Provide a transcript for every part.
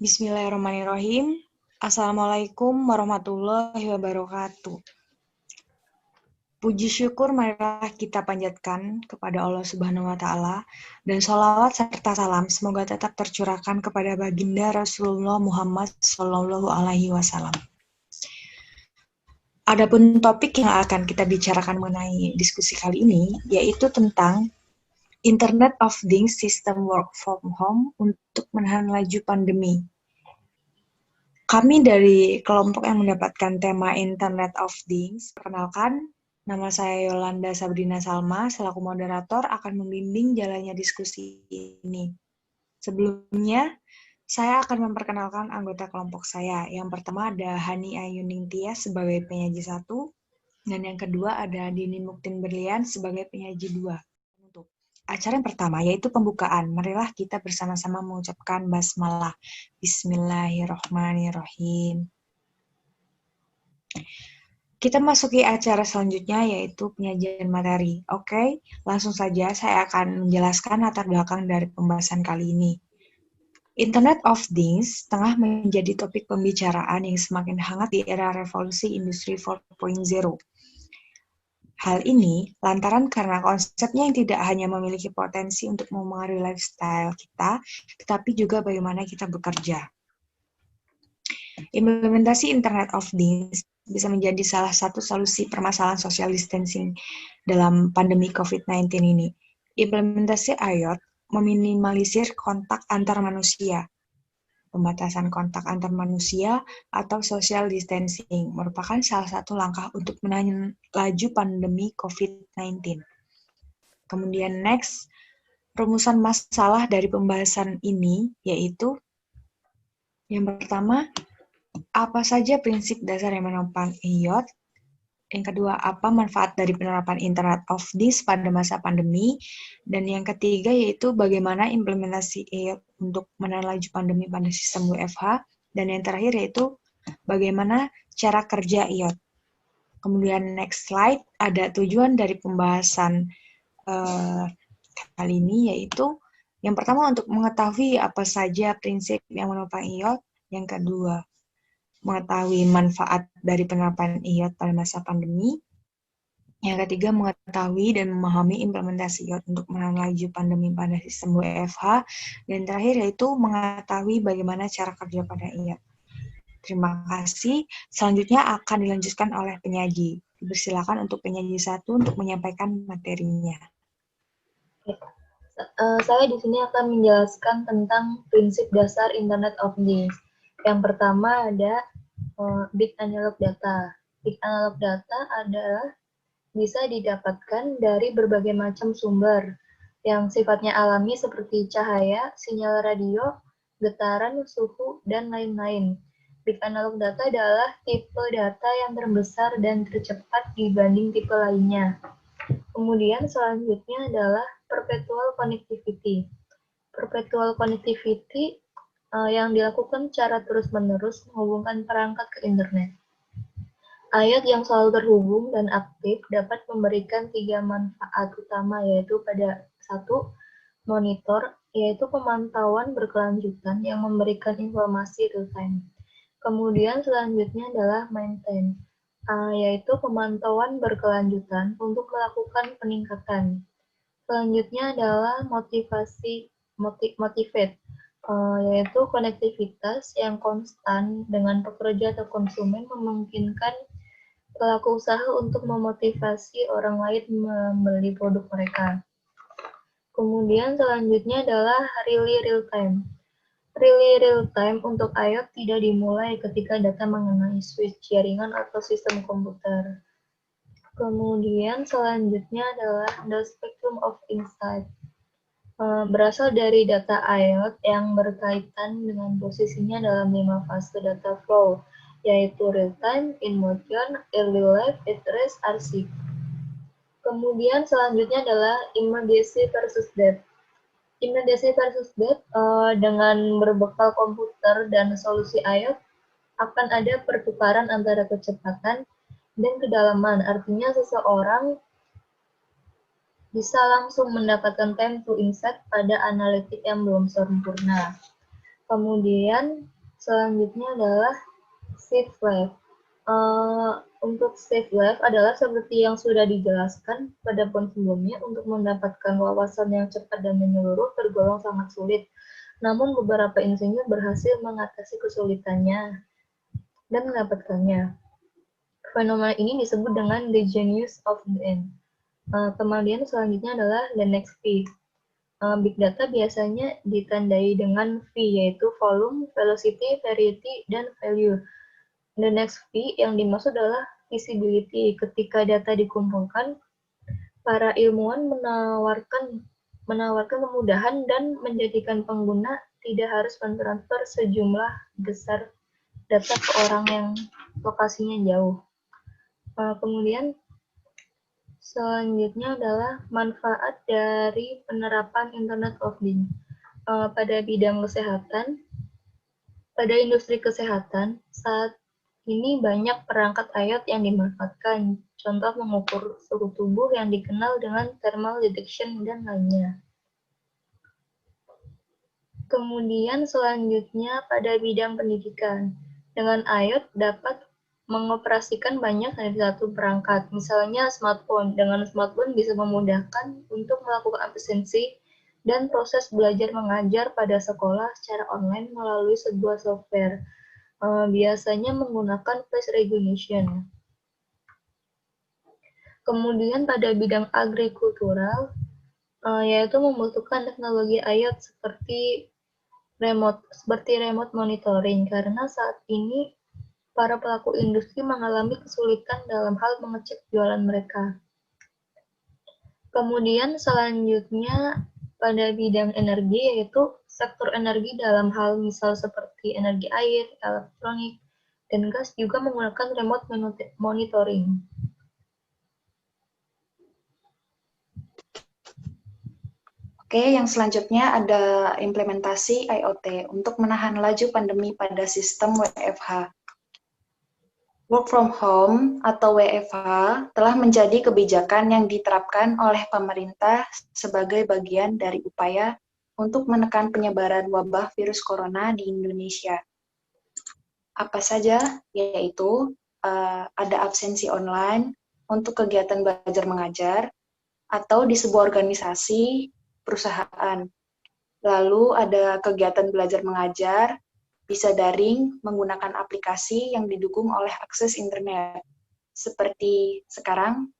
Bismillahirrahmanirrahim. Assalamualaikum warahmatullahi wabarakatuh. Puji syukur marilah kita panjatkan kepada Allah Subhanahu wa Ta'ala, dan sholawat serta salam semoga tetap tercurahkan kepada baginda Rasulullah Muhammad Sallallahu Alaihi Wasallam. Adapun topik yang akan kita bicarakan mengenai diskusi kali ini yaitu tentang Internet of Things System Work from Home untuk menahan laju pandemi. Kami dari kelompok yang mendapatkan tema Internet of Things, perkenalkan, nama saya Yolanda Sabrina Salma, selaku moderator akan membimbing jalannya diskusi ini. Sebelumnya, saya akan memperkenalkan anggota kelompok saya. Yang pertama ada Hani Ayuning Tias sebagai penyaji 1, dan yang kedua ada Dini Muktin Berlian sebagai penyaji 2. Untuk acara yang pertama yaitu pembukaan. Marilah kita bersama-sama mengucapkan basmalah. Bismillahirrahmanirrahim. Kita masuki acara selanjutnya yaitu penyajian materi. Oke, langsung saja saya akan menjelaskan latar belakang dari pembahasan kali ini. Internet of Things tengah menjadi topik pembicaraan yang semakin hangat di era revolusi industri 4.0. Hal ini lantaran karena konsepnya yang tidak hanya memiliki potensi untuk memengaruhi lifestyle kita, tetapi juga bagaimana kita bekerja. Implementasi Internet of Things bisa menjadi salah satu solusi permasalahan social distancing dalam pandemi COVID-19 ini. Implementasi IoT meminimalisir kontak antar manusia. Pembatasan kontak antar manusia atau social distancing merupakan salah satu langkah untuk menahan laju pandemi COVID-19. Kemudian next, rumusan masalah dari pembahasan ini yaitu yang pertama, apa saja prinsip dasar yang menopang IoT? Yang kedua, apa manfaat dari penerapan Internet of Things pada masa pandemi? Dan yang ketiga yaitu bagaimana implementasi IoT untuk menahan laju pandemi pada sistem WFH. Dan yang terakhir yaitu bagaimana cara kerja IoT. Kemudian next slide, ada tujuan dari pembahasan kali ini yaitu yang pertama untuk mengetahui apa saja prinsip yang menopang IoT. Yang kedua, mengetahui manfaat dari penerapan IoT pada masa pandemi. Yang ketiga, mengetahui dan memahami implementasi IoT untuk menahan laju pandemi pada sistem WFH. Dan terakhir yaitu mengetahui bagaimana cara kerja pada IoT. Terima kasih. Selanjutnya akan dilanjutkan oleh penyaji. Dipersilakan untuk penyaji 1 untuk menyampaikan materinya. Saya di sini akan menjelaskan tentang prinsip dasar Internet of Things. Yang pertama ada big analog data. Big analog data adalah bisa didapatkan dari berbagai macam sumber yang sifatnya alami seperti cahaya, sinyal radio, getaran, suhu, dan lain-lain. Big analog data adalah tipe data yang terbesar dan tercepat dibanding tipe lainnya. Kemudian selanjutnya adalah perpetual connectivity. Perpetual connectivity yang dilakukan secara terus-menerus menghubungkan perangkat ke internet. IoT yang selalu terhubung dan aktif dapat memberikan 3 manfaat utama, yaitu pada 1, monitor, yaitu pemantauan berkelanjutan yang memberikan informasi real-time. Kemudian selanjutnya adalah maintain, yaitu pemantauan berkelanjutan untuk melakukan peningkatan. Selanjutnya adalah motivate, yaitu konektivitas yang konstan dengan pekerja atau konsumen memungkinkan pelaku usaha untuk memotivasi orang lain membeli produk mereka. Kemudian selanjutnya adalah really real time. Really real time untuk IoT tidak dimulai ketika data mengenai switch jaringan atau sistem komputer. Kemudian selanjutnya adalah the spectrum of insight. Berasal dari data IoT yang berkaitan dengan posisinya dalam 5 fase data flow, yaitu real time, in motion, early life, at rest, arsip. Kemudian selanjutnya adalah immediacy versus depth. Immediacy versus depth dengan berbekal komputer dan solusi IoT akan ada pertukaran antara kecepatan dan kedalaman. Artinya seseorang bisa langsung mendapatkan time to insight pada analitik yang belum sempurna. Kemudian selanjutnya adalah Safe Life. Untuk Safe Life adalah seperti yang sudah dijelaskan pada poin sebelumnya, untuk mendapatkan wawasan yang cepat dan menyeluruh tergolong sangat sulit. Namun beberapa insinyur berhasil mengatasi kesulitannya dan mendapatkannya. Fenomena ini disebut dengan the genius of the end. Kemudian selanjutnya adalah the next P. Big data biasanya ditandai dengan V, yaitu volume, velocity, variety, dan value. The next V yang dimaksud adalah visibility. Ketika data dikumpulkan, para ilmuwan menawarkan kemudahan dan menjadikan pengguna tidak harus mentransfer sejumlah besar data ke orang yang lokasinya jauh. Kemudian selanjutnya adalah manfaat dari penerapan Internet of Things. Pada bidang kesehatan, pada industri kesehatan, saat ini banyak perangkat IoT yang dimanfaatkan. Contoh mengukur suhu tubuh yang dikenal dengan thermal detection dan lainnya. Kemudian selanjutnya pada bidang pendidikan. Dengan IoT dapat mengoperasikan banyak dari satu perangkat. Misalnya smartphone. Dengan smartphone bisa memudahkan untuk melakukan absensi dan proses belajar mengajar pada sekolah secara online melalui sebuah software. Biasanya menggunakan face recognition. Kemudian pada bidang agrikultural, yaitu membutuhkan teknologi IoT seperti remote monitoring, karena saat ini para pelaku industri mengalami kesulitan dalam hal mengecek jualan mereka. Kemudian selanjutnya pada bidang energi, yaitu sektor energi dalam hal misal seperti energi air, elektronik, dan gas juga menggunakan remote monitoring. Oke, yang selanjutnya ada implementasi IoT untuk menahan laju pandemi pada sistem WFH. Work from home atau WFH telah menjadi kebijakan yang diterapkan oleh pemerintah sebagai bagian dari upaya untuk menekan penyebaran wabah virus corona di Indonesia. Apa saja? Yaitu ada absensi online untuk kegiatan belajar mengajar atau di sebuah organisasi perusahaan. Lalu ada kegiatan belajar mengajar bisa daring menggunakan aplikasi yang didukung oleh akses internet, seperti sekarang.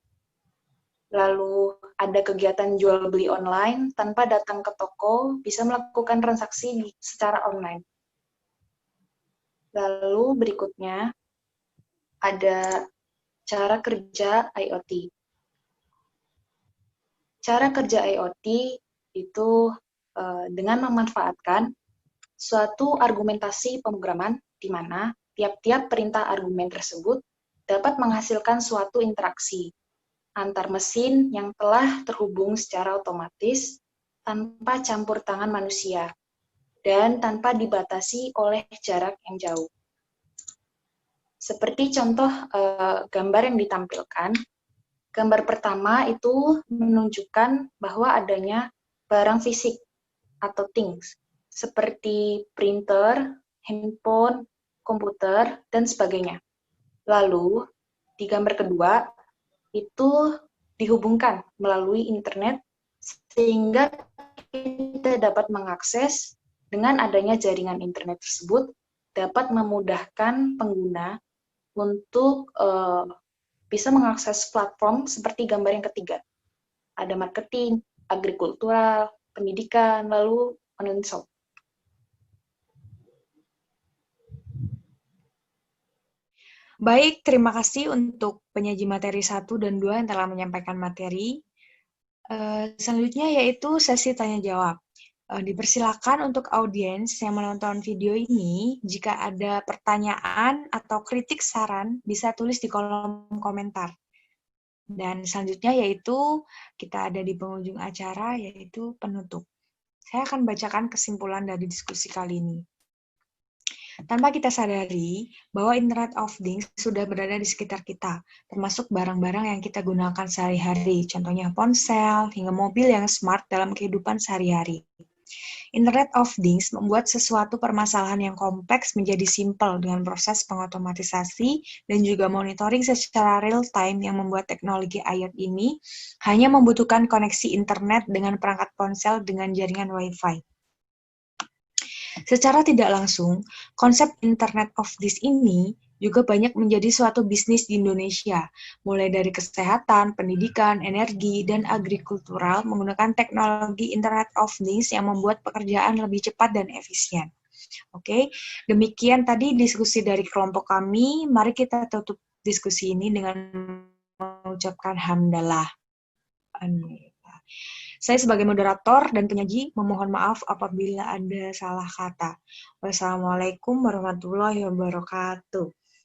Lalu ada kegiatan jual beli online tanpa datang ke toko, bisa melakukan transaksi secara online. Lalu berikutnya ada cara kerja IoT. Cara kerja IoT itu dengan memanfaatkan suatu argumentasi pemrograman di mana tiap-tiap perintah argumen tersebut dapat menghasilkan suatu interaksi antar mesin yang telah terhubung secara otomatis tanpa campur tangan manusia dan tanpa dibatasi oleh jarak yang jauh. Seperti contoh gambar yang ditampilkan, gambar pertama itu menunjukkan bahwa adanya barang fisik atau things, seperti printer, handphone, komputer, dan sebagainya. Lalu, di gambar kedua, itu dihubungkan melalui internet, sehingga kita dapat mengakses dengan adanya jaringan internet tersebut, dapat memudahkan pengguna untuk bisa mengakses platform seperti gambar yang ketiga. Ada marketing, agrikultural, pendidikan, lalu online shop. Baik, terima kasih untuk penyaji materi 1 dan 2 yang telah menyampaikan materi. Selanjutnya yaitu sesi tanya-jawab. Dipersilakan untuk audiens yang menonton video ini, jika ada pertanyaan atau kritik saran, bisa tulis di kolom komentar. Dan selanjutnya yaitu kita ada di penghujung acara, yaitu penutup. Saya akan bacakan kesimpulan dari diskusi kali ini. Tanpa kita sadari bahwa Internet of Things sudah berada di sekitar kita, termasuk barang-barang yang kita gunakan sehari-hari, contohnya ponsel, hingga mobil yang smart dalam kehidupan sehari-hari. Internet of Things membuat sesuatu permasalahan yang kompleks menjadi simpel dengan proses pengotomatisasi dan juga monitoring secara real-time yang membuat teknologi IoT ini hanya membutuhkan koneksi internet dengan perangkat ponsel dengan jaringan Wi-Fi. Secara tidak langsung, konsep Internet of Things ini juga banyak menjadi suatu bisnis di Indonesia, mulai dari kesehatan, pendidikan, energi, dan agrikultural menggunakan teknologi Internet of Things yang membuat pekerjaan lebih cepat dan efisien. Oke, demikian tadi diskusi dari kelompok kami. Mari kita tutup diskusi ini dengan mengucapkan hamdalah. Saya sebagai moderator dan penyaji memohon maaf apabila ada salah kata. Wassalamualaikum warahmatullahi wabarakatuh.